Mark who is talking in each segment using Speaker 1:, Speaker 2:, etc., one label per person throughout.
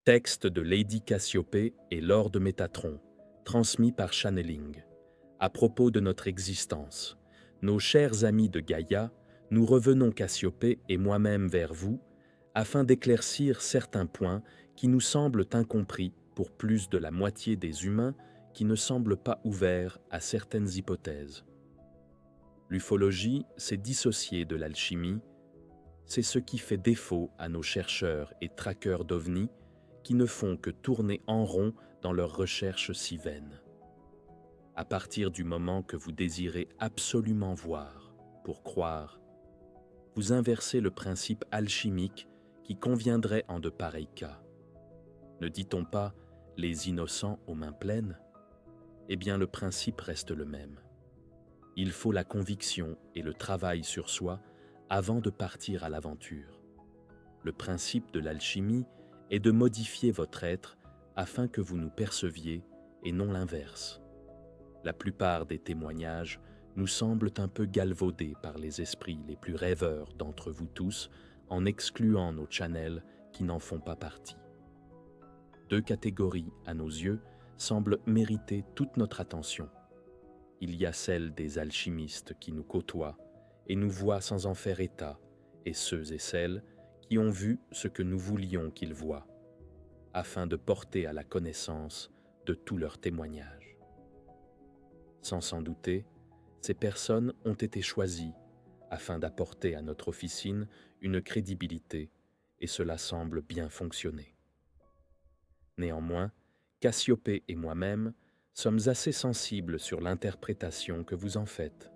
Speaker 1: Texte de Lady Cassiopée et Lord Métatron, transmis par channeling. À propos de notre existence, nos chers amis de Gaïa, nous revenons Cassiopée et moi-même vers vous, afin d'éclaircir certains points qui nous semblent incompris pour plus de la moitié des humains qui ne semblent pas ouverts à certaines hypothèses. L'ufologie s'est dissociée de l'alchimie, c'est ce qui fait défaut à nos chercheurs et traqueurs d'ovnis qui ne font que tourner en rond dans leurs recherches si vaines. À partir du moment que vous désirez absolument voir pour croire, vous inversez le principe alchimique qui conviendrait en de pareils cas. Ne dit-on pas « les innocents aux mains pleines » ? Eh bien le principe reste le même. Il faut la conviction et le travail sur soi avant de partir à l'aventure. Le principe de l'alchimie est de modifier votre être afin que vous nous perceviez et non l'inverse. La plupart des témoignages nous semblent un peu galvaudés par les esprits les plus rêveurs d'entre vous tous en excluant nos channels qui n'en font pas partie. Deux catégories, à nos yeux, semblent mériter toute notre attention. Il y a celle des alchimistes qui nous côtoient et nous voient sans en faire état, et ceux et celles qui ont vu ce que nous voulions qu'ils voient, afin de porter à la connaissance de tous leurs témoignages. Sans s'en douter, ces personnes ont été choisies afin d'apporter à notre officine une crédibilité, et cela semble bien fonctionner. Néanmoins, Cassiopée et moi-même sommes assez sensibles sur l'interprétation que vous en faites.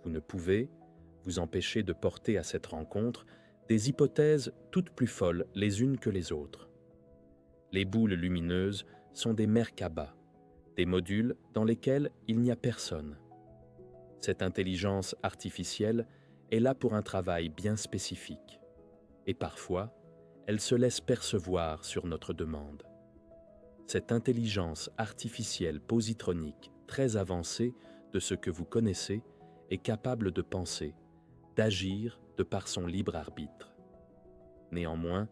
Speaker 1: Vous ne pouvez vous empêcher de porter à cette rencontre des hypothèses toutes plus folles les unes que les autres. Les boules lumineuses sont des Merkabah, des modules dans lesquels il n'y a personne. Cette intelligence artificielle est là pour un travail bien spécifique, et parfois, elle se laisse percevoir sur notre demande. Cette intelligence artificielle positronique très avancée de ce que vous connaissez est capable de penser, d'agir de par son libre arbitre. Néanmoins,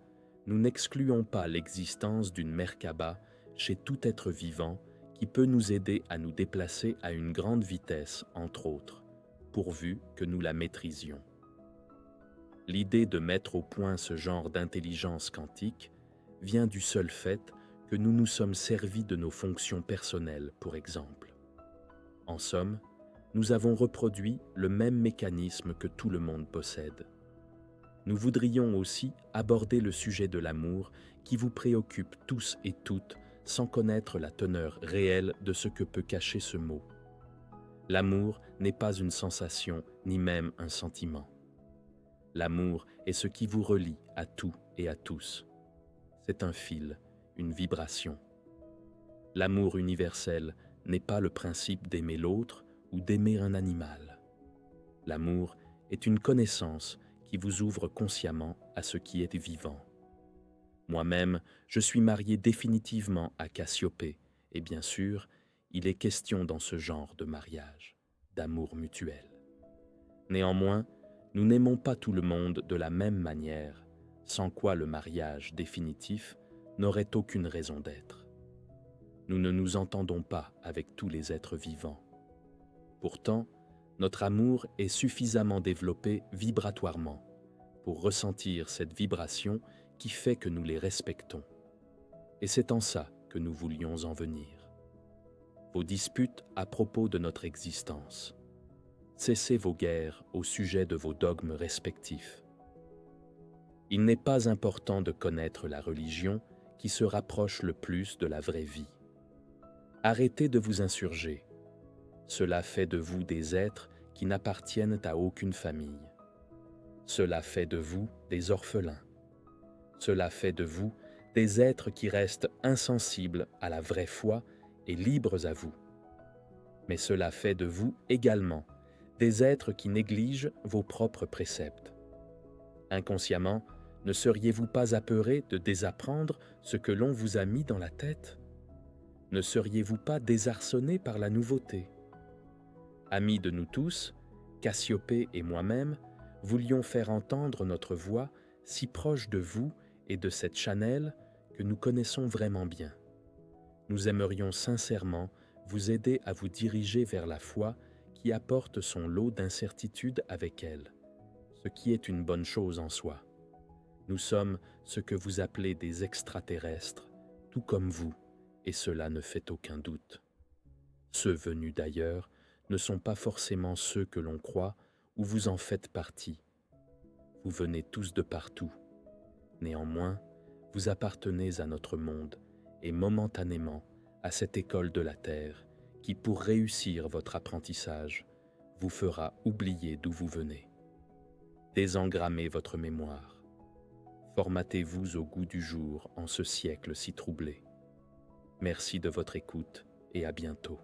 Speaker 1: nous n'excluons pas l'existence d'une Merkabah chez tout être vivant qui peut nous aider à nous déplacer à une grande vitesse, entre autres, pourvu que nous la maîtrisions. L'idée de mettre au point ce genre d'intelligence quantique vient du seul fait que nous nous sommes servis de nos fonctions personnelles, pour exemple. En somme, nous avons reproduit le même mécanisme que tout le monde possède. Nous voudrions aussi aborder le sujet de l'amour qui vous préoccupe tous et toutes sans connaître la teneur réelle de ce que peut cacher ce mot. L'amour n'est pas une sensation ni même un sentiment. L'amour est ce qui vous relie à tout et à tous. C'est un fil, une vibration. L'amour universel n'est pas le principe d'aimer l'autre ou d'aimer un animal. L'amour est une connaissance qui vous ouvre consciemment à ce qui est vivant. Moi-même, je suis marié définitivement à Cassiopée, et bien sûr, il est question dans ce genre de mariage, d'amour mutuel. Néanmoins, nous n'aimons pas tout le monde de la même manière, sans quoi le mariage définitif n'aurait aucune raison d'être. Nous ne nous entendons pas avec tous les êtres vivants. Pourtant, notre amour est suffisamment développé vibratoirement pour ressentir cette vibration qui fait que nous les respectons. Et c'est en ça que nous voulions en venir. Vos disputes à propos de notre existence. Cessez vos guerres au sujet de vos dogmes respectifs. Il n'est pas important de connaître la religion qui se rapproche le plus de la vraie vie. Arrêtez de vous insurger. Cela fait de vous des êtres qui n'appartiennent à aucune famille. Cela fait de vous des orphelins. Cela fait de vous des êtres qui restent insensibles à la vraie foi et libres à vous. Mais cela fait de vous également des êtres qui négligent vos propres préceptes. Inconsciemment, ne seriez-vous pas apeurés de désapprendre ce que l'on vous a mis dans la tête ? Ne seriez-vous pas désarçonnés par la nouveauté ? Amis de nous tous, Cassiopée et moi-même voulions faire entendre notre voix si proche de vous et de cette channel que nous connaissons vraiment bien. Nous aimerions sincèrement vous aider à vous diriger vers la foi qui apporte son lot d'incertitudes avec elle, ce qui est une bonne chose en soi. Nous sommes ce que vous appelez des extraterrestres, tout comme vous, et cela ne fait aucun doute. Ceux venus d'ailleurs ne sont pas forcément ceux que l'on croit ou vous en faites partie. Vous venez tous de partout. Néanmoins, vous appartenez à notre monde et momentanément à cette école de la Terre qui, pour réussir votre apprentissage, vous fera oublier d'où vous venez. Désengrammez votre mémoire. Formatez-vous au goût du jour en ce siècle si troublé. Merci de votre écoute et à bientôt.